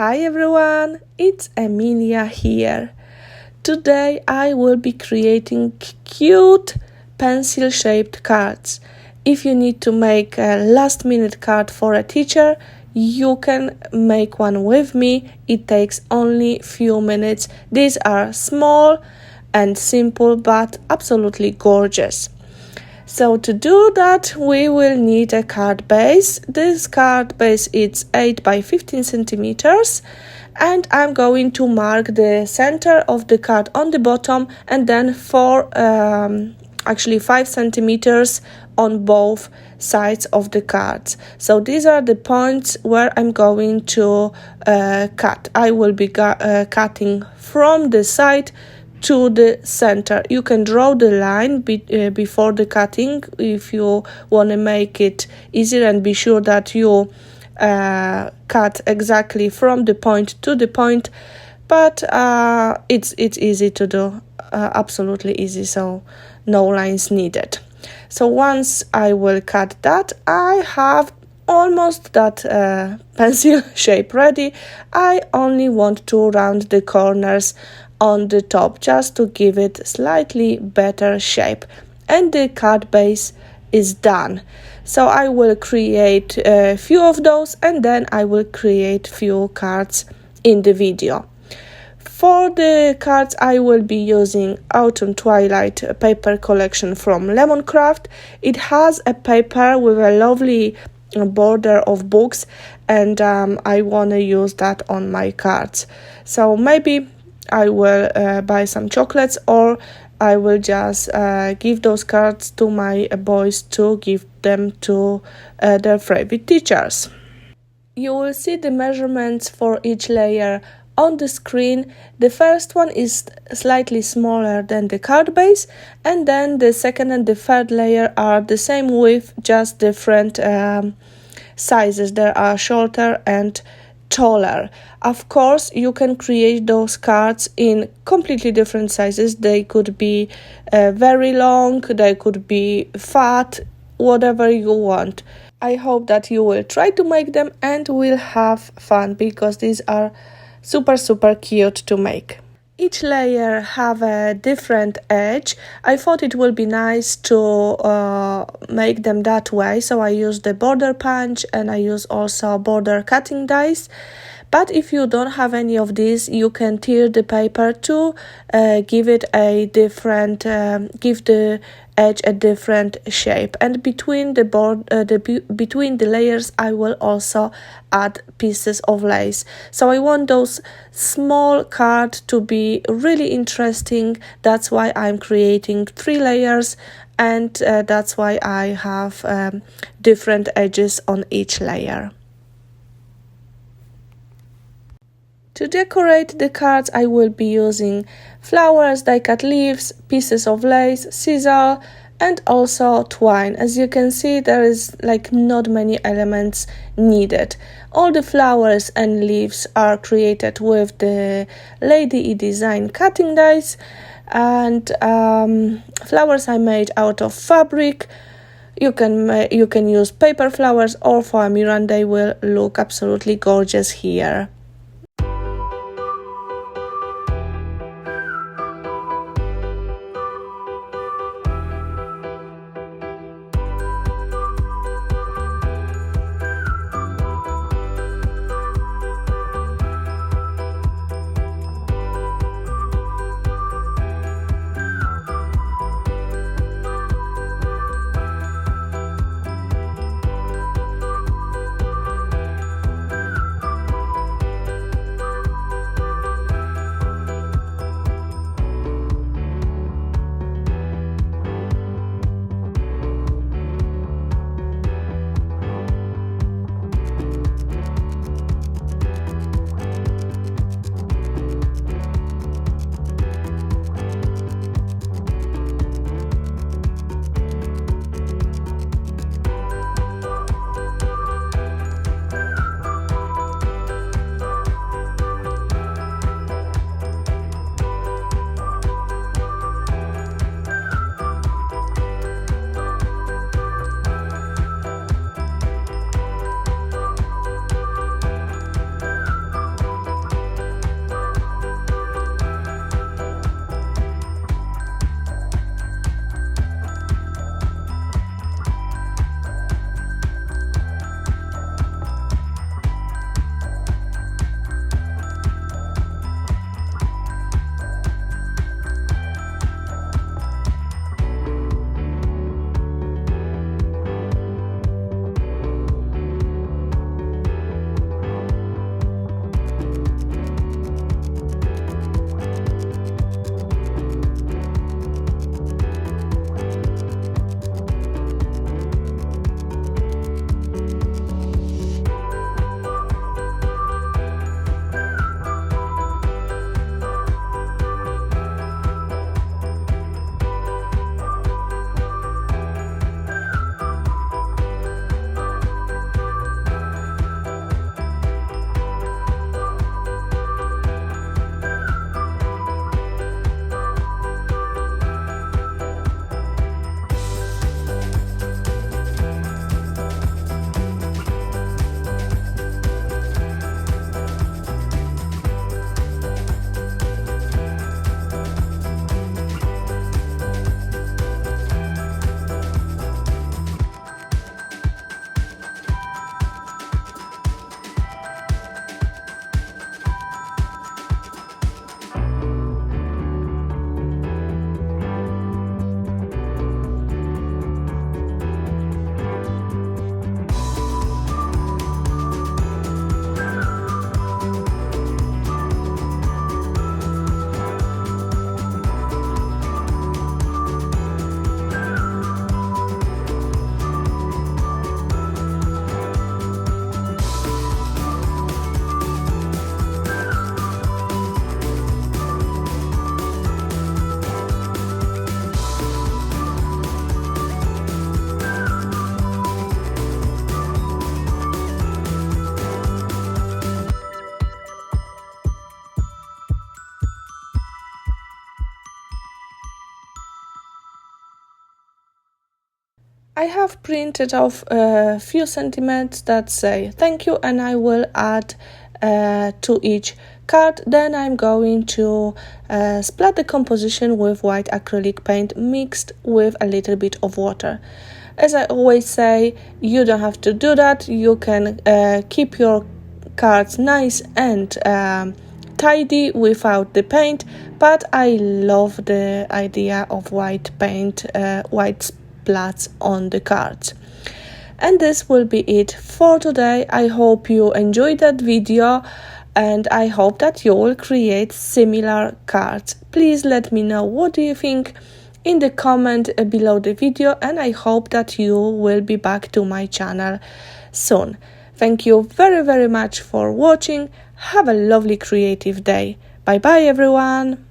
Hi everyone, it's Emilia here. Today I will be creating cute pencil-shaped cards. If you need to make a last-minute card for a teacher, you can make one with me. It takes only few minutes. These are small and simple but absolutely gorgeous. So to do that, we will need a card base. This card base is 8 by 15 centimeters, and I'm going to mark the center of the card on the bottom and then 5 centimeters on both sides of the cards. So these are the points where I'm going to cut. I will be cutting from the side to the center. You can draw the line before the cutting if you want to make it easier, and be sure that you cut exactly from the point to the point, but it's easy to do, absolutely easy, so no lines needed. So once I will cut that, I have almost that pencil shape ready. I only want to round the corners on the top just to give it slightly better shape, and the card base is done. So I will create a few of those, and then I will create few cards in the video. For the cards, I will be using Autumn Twilight paper collection from Lemoncraft. It has a paper with a lovely border of books, and I want to use that on my cards. So maybe I will buy some chocolates, or I will just give those cards to my boys to give them to their favorite teachers. You will see the measurements for each layer on the screen. The first one is slightly smaller than the card base, and then the second and the third layer are the same width, just different sizes. They are shorter and taller. Of course, you can create those cards in completely different sizes. They could be very long, they could be fat, whatever you want. I hope that you will try to make them and will have fun, because these are super cute to make. Each layer have a different edge. I thought it will be nice to make them that way, so I use the border punch and I use also border cutting dies. But if you don't have any of these, you can tear the paper to give it a different, give the edge a different shape. And between the between the layers, I will also add pieces of lace. So I want those small cards to be really interesting. That's why I'm creating 3 layers, and that's why I have different edges on each layer. To decorate the cards, I will be using flowers, die-cut leaves, pieces of lace, sisal, and also twine. As you can see, there is not many elements needed. All the flowers and leaves are created with the Lady E Design cutting dies, and flowers I made out of fabric. You can use paper flowers or foamiran. They will look absolutely gorgeous here. I have printed off a few sentiments that say thank you, and I will add to each card. Then I'm going to splat the composition with white acrylic paint mixed with a little bit of water. As I always say, you don't have to do that. You can keep your cards nice and tidy without the paint, but I love the idea of white paint, white splats on the cards. And this will be it for today. I hope you enjoyed that video, and I hope that you will create similar cards. Please let me know what do you think in the comment below the video, and I hope that you will be back to my channel soon. Thank you very much for watching. Have a lovely creative day. Bye bye everyone.